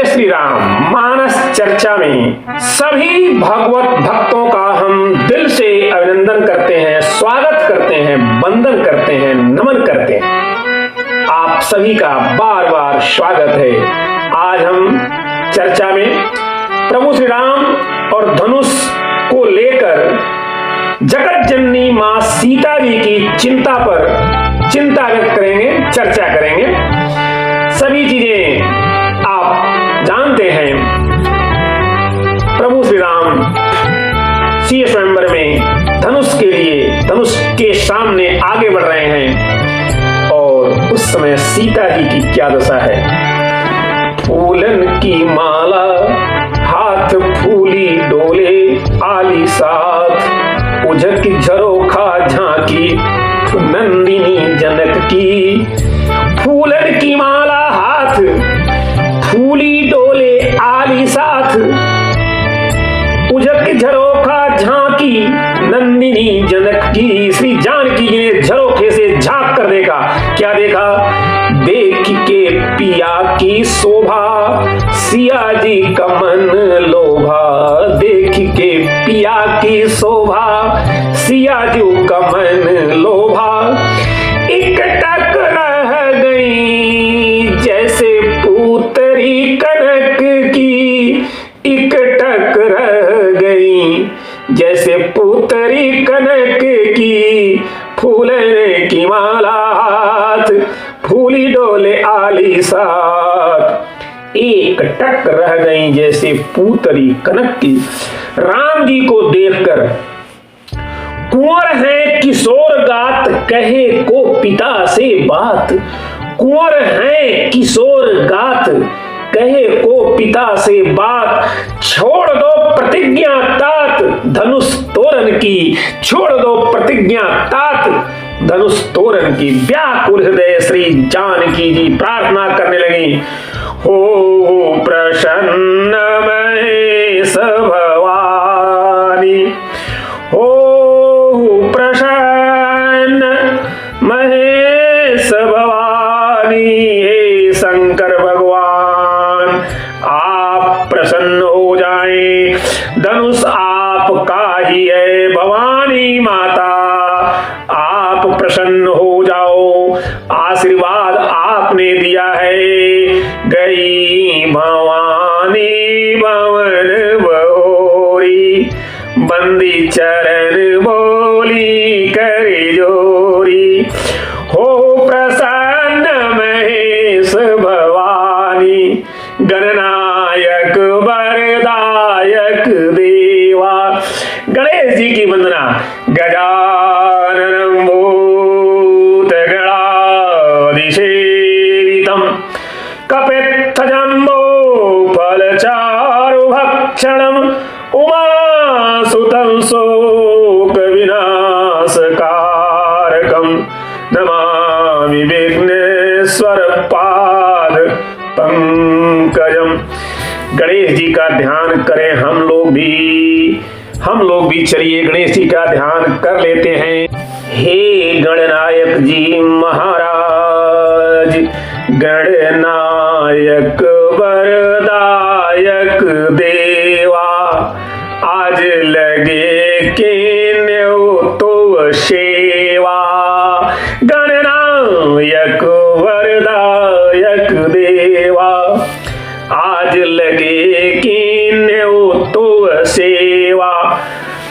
जय श्री राम। मानस चर्चा में सभी भगवत भक्तों का हम दिल से अभिनंदन करते हैं, स्वागत करते हैं, वंदन करते हैं, नमन करते हैं। आप सभी का बार बार स्वागत है। आज हम चर्चा में प्रभु श्री राम और धनुष को लेकर जगत जननी मां सीता जी की चिंता व्यक्त करेंगे, चर्चा करेंगे। सभी चीजें आप जानते हैं। प्रभु श्री राम सीता स्वयंवर में धनुष के सामने आगे बढ़ रहे हैं और उस समय सीता जी की क्या दशा है। फूलन की माला हाथ फूली डोले आली साथ, उझक झरोखा झांकी नंदिनी जनक की। फूलन की माला हाथ फूली डोले आली साथ, उझक झरोखा झांकी नंदिनी जनक की। श्री जानकी जी ने झरोखे से झांक कर देखा। क्या देखा? देख के पिया की शोभा सिया जी का मन लोभा। देख के पिया की शोभा सिया जी का मन लोभा। इकटक रह गई जैसे पुतरी कनक की। इकटक रह गई जैसे पुतरी कनक की। फूलन की माला हाथ फूली डोले आली साथ। एक टक रह गई जैसे पुतरी कनक की। राम जी को देखकर कुंवर है किशोर गात, कहे को पिता से बात। कुंवर है किशोर गात, कहे को पिता से बात। छोड़ दो प्रतिज्ञा तात धनुष तोरण की। छोड़ दो प्रतिज्ञा तात धनुष तोरण की। व्याकुल हृदय श्री जानकी जी प्रार्थना करने लगी। हो प्रसन्न महेश भवानी, हो प्रसन्न महेश भवानी। हे शंकर भगवान, आप प्रसन्न हो जाएं। धनुष आपका ही है भवानी माता, आप प्रसन्न हो जाओ। आशीर्वाद आपने दिया है। गई भवानी भवन बहोरी, बंदी चरण बोली कर जोरी। हो प्रसन्न महेश भवानी, गणनायक वरदायक देवा। गणेश जी की वंदना। गजाननं भूत गणाधिसेवितं, कपित्थजम्बो फलचारुभक्षणं, उमासुतं शोक विनाशकारकं, नमामि विघ्नेश्वर पाद पंकजम। गणेश जी का ध्यान करें हम लोग भी चलिए गणेश जी का ध्यान कर लेते हैं। हे गणनायक जी महाराज, गणनायक वरदायक देवा। आज लगे केन्यो तो सेवा। गणनायक वरदायक देवा, आज लगे केन्यो तो सेवा।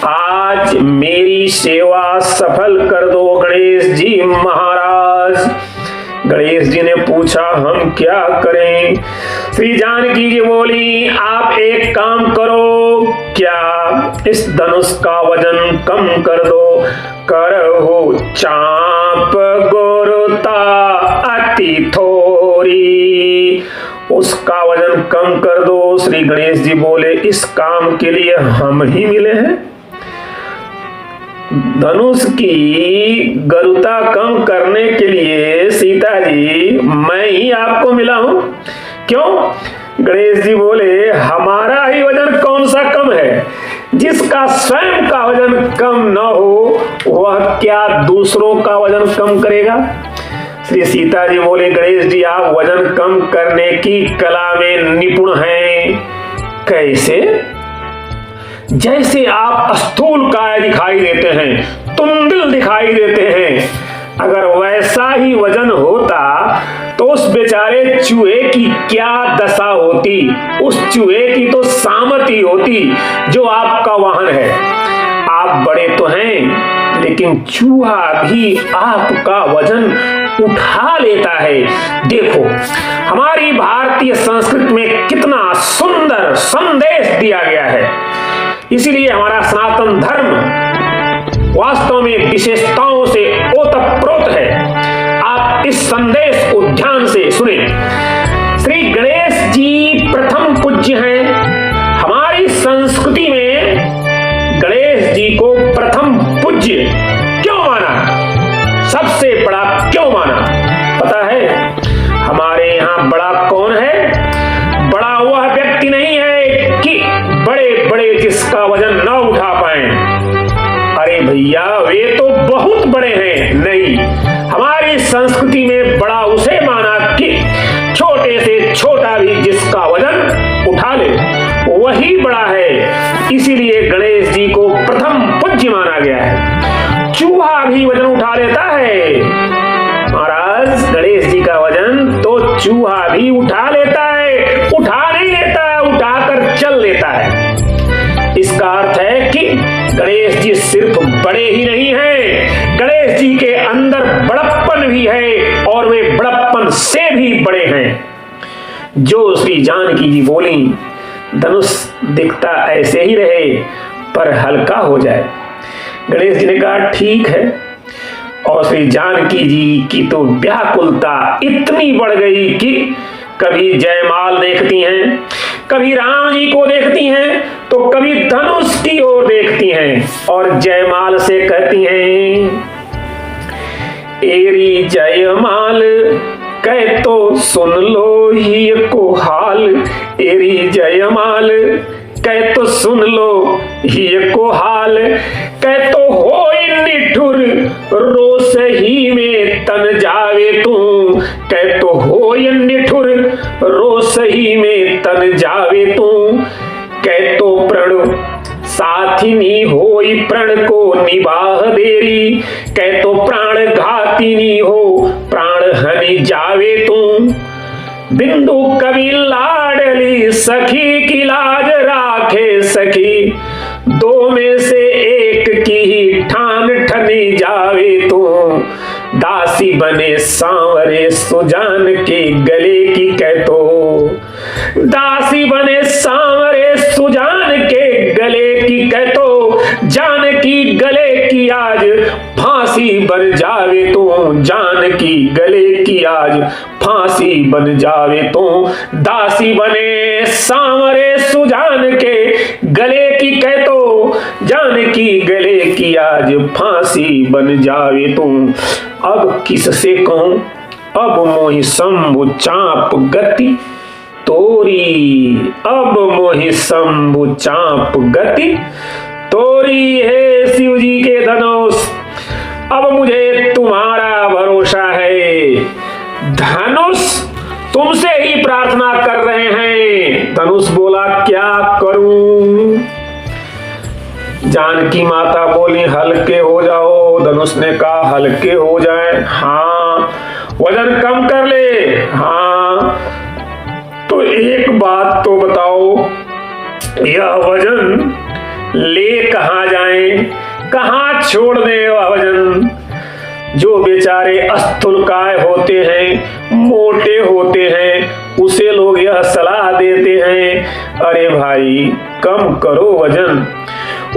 आज मेरी सेवा सफल कर दो गणेश जी महाराज। गणेश जी ने पूछा हम क्या करें? श्री जानकी जी बोली आप एक काम करो, क्या इस धनुष का वजन कम कर दो। करहो चाप गोरता अति थोरी, उसका वजन कम कर दो। श्री गणेश जी बोले इस काम के लिए हम ही मिले हैं। धनुष की गरुता कम करने के लिए सीता जी मैं ही आपको मिला हूं। क्यों? गणेश जी बोले हमारा ही वजन कौन सा कम है? जिसका स्वयं का वजन कम न हो वह क्या दूसरों का वजन कम करेगा? श्री सीता जी बोले, गणेश जी आप वजन कम करने की कला में निपुण हैं। कैसे? जैसे आप स्थूल काय दिखाई देते हैं, तुंदिल दिखाई देते हैं, अगर वैसा ही वजन होता तो उस बेचारे चूहे की क्या दशा होती। उस चूहे की तो सामर्थ्य होती जो आपका वाहन है। आप बड़े तो हैं, लेकिन चूहा भी आपका वजन उठा लेता है। देखो हमारी भारतीय संस्कृति में कितना सुंदर संदेश दिया गया है। इसीलिए हमारा सनातन धर्म वास्तव में विशेषताओं से ओतप्रोत है। आप इस संदेश को ध्यान से सुने। श्री गणेश जी प्रथम पूज्य हैं। हमारी संस्कृति में गणेश जी को प्रथम पूज्य क्यों माना, सबसे बड़ा क्यों माना? पता है हमारे यहाँ बड़ा कौन है? बड़ा वह व्यक्ति नहीं है कि बड़े बड़े जिसका वजन न उठा पाए। अरे भैया वे तो बहुत बड़े हैं। नहीं, हमारी संस्कृति में बड़ा उसे माना कि छोटे से छोटा भी जिसका वजन उठा ले वही बड़ा है। इसीलिए गणेश जी को प्रथम पूज्य माना गया है। चूहा भी वजन उठा लेता है महाराज, गणेश जी का वजन तो चूहा भी उठा लेता है। उठा नहीं लेता, उठाकर चल लेता है। इसका अर्थ है कि गणेश जी सिर्फ बड़े ही नहीं हैं, गणेश जी के अंदर बड़प्पन भी है और वे बड़प्पन से भी बड़े हैं। जो श्री जानकी जी बोली, धनुष दिखता ऐसे ही रहे पर हल्का हो जाए। गणेश जी ने कहा ठीक है। और श्री जानकी जी की तो व्याकुलता इतनी बढ़ गई कि कभी जयमाल देखती हैं, कभी राम जी को देखती हैं, तो कभी धनुष की ओर देखती हैं और जयमाल से कहती हैं, एरी जयमाल कह तो सुन लो ही को हाल। एरी जयमाल कह तो सुन लो ही को हाल। कह तो हो निठुर रोस ही में तन जावे तू। कह तो हो निठुर रोस ही में तन जावे तू। कह तो प्रण साथिनी होई प्रण को निबाह देरी। कह तो प्राण घातिनी हो प्राण हनि जावे तू। बिंदु कवि लाडली सखी की लाज राखे सखी। दो में से एक की ही ठान ठनी जावे तू। दासी बने सांवरे सुजान के गले की कह तो। दासी बने सांवरे सुजान के गले की कह तो। जान की गले की आज फांसी बन जावे तू। जान की गले की आज फांसी बन जावे तू। दासी बने सांवरे सुजान के गले की कह तो। जान की गले की आज फांसी बन जावे तू। अब किससे कहूं, अब मोहि शंभु चाप गति तोरी। अब मोहि शंभु चाप गति तोरी। है शिव जी के धनुष, अब मुझे तुम्हारा भरोसा है। धनुष तुमसे ही प्रार्थना कर रहे हैं। धनुष बोला क्या करूं? जानकी माता बोली हल्के हो जाओ। धनुष ने कहा हल्के हो जाए? हाँ। वजन कम कर ले? हाँ। तो एक बात तो बताओ, यह वजन ले कहां जाएं, कहां छोड़ दे वह वजन? जो बेचारे स्थूलकाय होते हैं, मोटे होते हैं, उसे लोग यह सलाह देते हैं, अरे भाई कम करो वजन।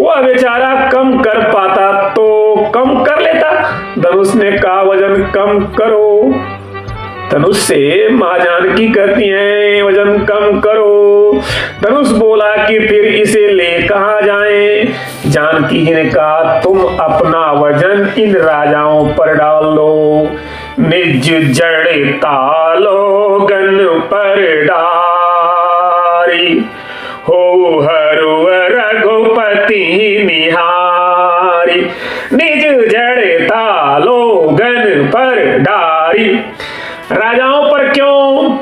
वह बेचारा कम कर पाता तो कम कर लेता। धनुष ने कहा वजन कम करो। धनुष से मां जानकी कहती हैं वजन कम करो। धनुष बोला कि फिर इसे ले कहां जाएं? जानकी जी ने कहा तुम अपना वजन इन राजाओं पर डाल लो। निज जड़ तालो गन पर डारी। हो हरु रघुपति निहारी। निज जड़ तालो गन पर डारी। निहारी। राजाओं पर क्यों?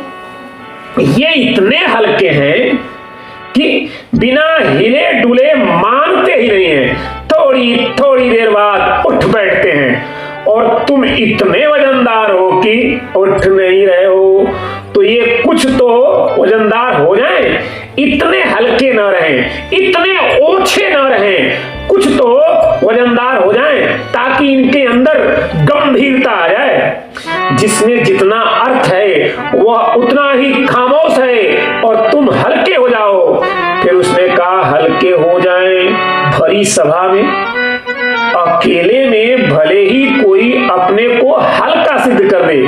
ये इतने हल्के हैं कि बिना हिले डुले मानते ही नहीं है, थोड़ी थोड़ी देर बाद उठ बैठते हैं। और तुम इतने वजनदार हो कि उठ नहीं रहे हो, तो ये कुछ तो वजनदार हो जाएं, इतने हल्के न रहें, इतने ओछे न रहें, कुछ तो वजनदार हो जाएं, ताकि इनके अंदर गंभीरता आ जाए। जिसमें जितना अर्थ है वह उतना ही खामोश है, और तुम हल्के हो जाओ। फिर उसने कहा, हल्के हो जाएं भरी सभा में, अकेले में भले ही कोई अपने को हल्का सिद्ध कर दे,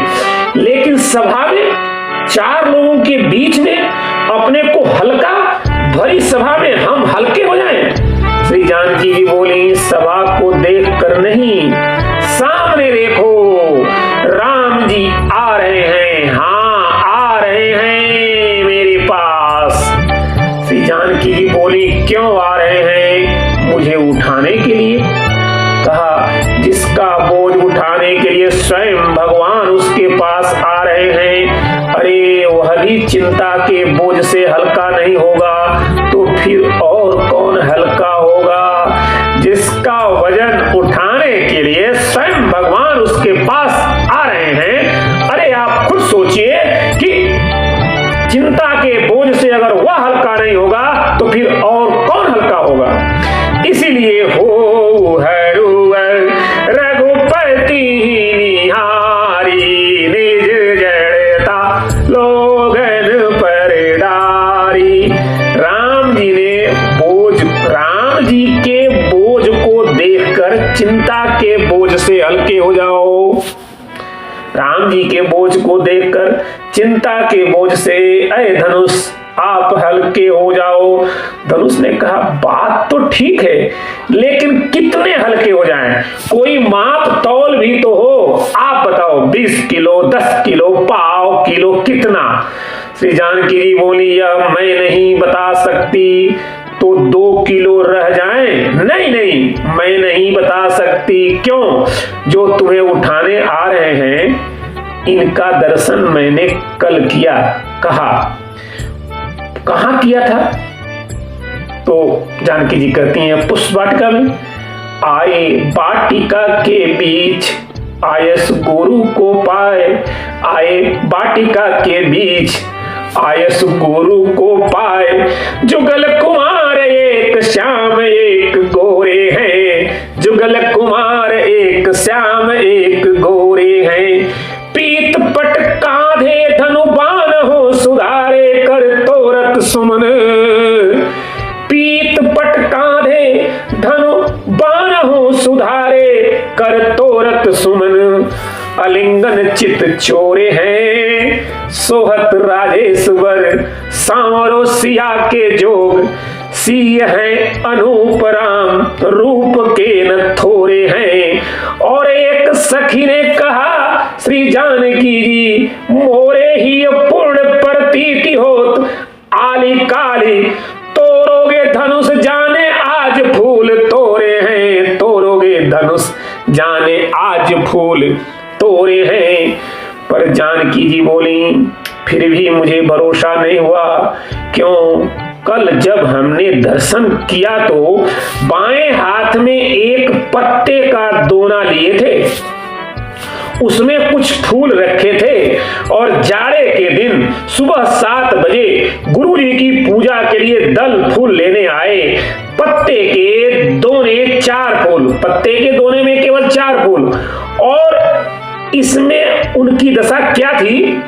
लेकिन सभा में 4 लोगों के बीच में अपने को हल्का, भरी सभा में हम हल्के हो जाएं। श्री जानकी जी बोली, सभा को देख कर नहीं, सामने देखो, राम जी आ रहे हैं, हाँ आ रहे हैं मेरे पास। श्री जानकी जी बोली, क्यों आ रहे हैं? मुझे उठाने के लिए। कहा, जिसका बोझ उठाने के लिए स्वयं भगवान उसके पास आ रहे हैं, अरे वह भी चिंता के बोझ से हल्का नहीं होगा, तो फिर और कौन हल्का होगा? जिसका वजन उठाने के लिए स्वयं भगवान उसके पास आ रहे हैं, अरे आप खुद सोचिए कि चिंता के बोझ से अगर वह हल्का नहीं होगा, तो फिर और कौन हल्का होगा? इसीलिए हो हरुवर रघुपति निहारी, निज जड़ता लोगन पर डारी। राम जी के बोझ को देखकर चिंता के बोझ से हल्के हो जाओ। राम जी के बोझ को देखकर चिंता के बोझ से, अय धनुष आप हल्के हो जाओ। धनुष ने कहा, बात तो ठीक है, लेकिन कितने हल्के हो जाएं? कोई माप तौल भी तो हो, आप बताओ, 20 किलो, 10 किलो, पाव किलो, कितना? श्री जानकी जी बोली, यह मैं नहीं बता सकती, तो 2 किलो रह जाएं? नहीं नहीं, मैं नहीं बता सकती। क्यों? जो तुम्हें उठाने आ रहे हैं, इनका दर्शन मैंने कल किया। कहाँ किया था? तो जानकी जी कहती हैं, पुष्प वाटिका में। आए वाटिका के बीच, आयस गुरु को पाए, आए वाटिका के बीच, आयस गुरु को पाए। जुगल कुमार एक श्याम एक गोरे हैं, जुगल कुमार एक श्याम एक गोरे हैं। पीत पट कांधे धनु बाण हो सुधारे, कर तोरत सुमन। पीत पट कांधे धनु बाण हो सुधारे, कर तोरत सुमन। अलिंगन चित चोरे हैं, सोहत राजेश्वर। सांवरो सिया के जोग, सिय है अनूप राम, रूप के न थोरे हैं। और एक सखी ने कहा, श्री जानकी जी मोरे ही पूर्ण प्रतीति होत, आली काली तोरोगे धनुष जाने आज फूल तोरे हैं, तोरोगे धनुष जाने आज फूल तोरे हैं। पर जानकी जी बोली, फिर भी मुझे भरोसा नहीं हुआ। क्यों? कल जब हमने दर्शन किया तो बाएं हाथ में एक पत्ते का दोना लिए थे, उसमें कुछ फूल रखे थे, और जाड़े के दिन सुबह 7 बजे गुरुजी की पूजा के लिए दल फूल लेने आए। पत्ते के दोने 4 फूल, पत्ते के दोने में केवल 4 फूल, और इसमें उनकी दशा क्या थी?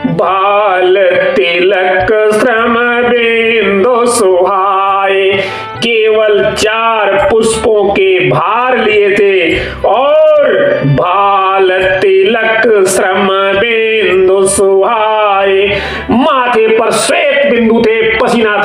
बाल तिलक श्रम बिंदु सुहाए, केवल 4 पुष्पों के भार लिए थे, और बाल तिलक श्रम बिंदु सुहाए। माथे पर श्वेत बिंदु थे, पसीना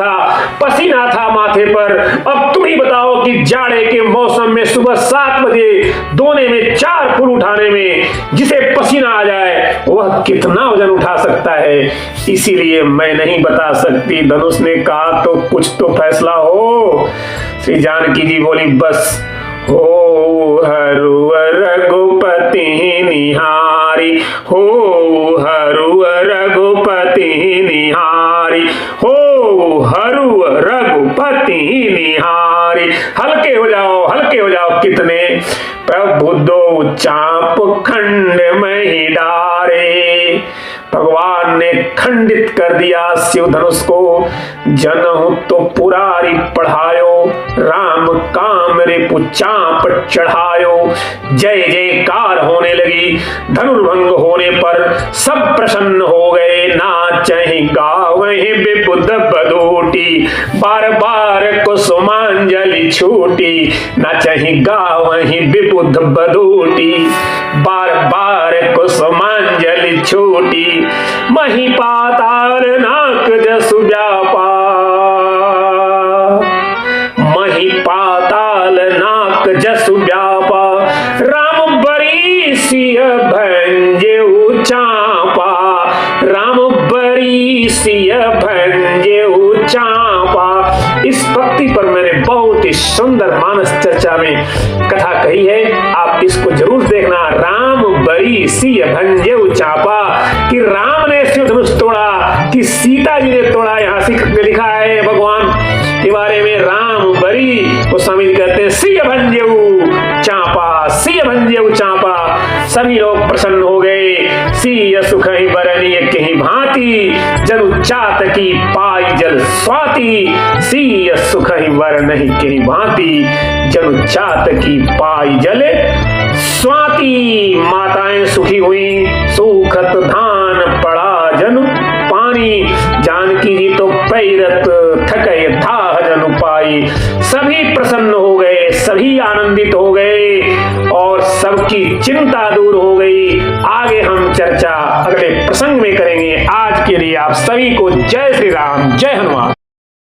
था माथे पर। अब तुम ही बताओ कि जाड़े के मौसम में सुबह 7 बजे दोने में 4 फूल उठाने में जिसे पसीना आ जाए, वह कितना वजन उठा सकता है? इसीलिए मैं नहीं बता सकती। धनुष ने कहा, तो कुछ तो फैसला हो। श्री जानकी जी बोली, बस हो हरुवर रघुपति निहार। निहारी, हो हरु रघुपति निहारी, हो हरु रघुपति निहारी। हल्के हो जाओ कितने, प्रभु दो चाप खंड में ही डारे। भगवान ने खंडित कर दिया शिव धनुष को, जनहु तो पुरारी पढ़ायो, राम काम रे चाप चढ़ायो। जय जयकार होने लगी, धनुर्भंग होने पर सब प्रसन्न हो गए। नाचहि गावहि विबुध बदोटी, बार बार कुसुमांजलि छूटी। नाचहि गावहि विबुध बदोटी, बार बार कुसुमांजलि छूटी। मही पाताल नाक जसु व्यापा, मही पाताल नाक जसु व्यापा। राम बरी सिय भंजेउ चापा, राम बरी सिय भंजेउ चापा। इस भक्ति पर मैंने बहुत ही सुंदर मानस चर्चा में कथा कही है, आप इसको जरूर देखना। राम बरी सिय भंजेउ चापा, कि राम ने शिव धनुष तोड़ा कि सीता जी ने तोड़ा। यहां से लिखा है भगवान के बारे में, राम बरी को स्वामी जी कहते हैं सिय भंजेउ चापा, सिय भंजेउ चापा। सभी लोग प्रसन्न हो गए। सिय सुख ही बरनीय कहीं भांति, जनु चात की पाई जल स्वाति। सिय सुख ही वर नहीं कहीं भांति, जनु चात की पाई जल स्वाति। माताएं सुखी हुई, सुखत धान पड़ा जनु पानी। जानकी जी तो पैरत थके था जनु पाई। सभी प्रसन्न हो गए, सभी आनंदित हो गए और सबकी चिंता दूर हो गई। आगे हम चर्चा अगले प्रसंग में करेंगे। आज के लिए आप सभी को जय श्री राम, जय हनुमान।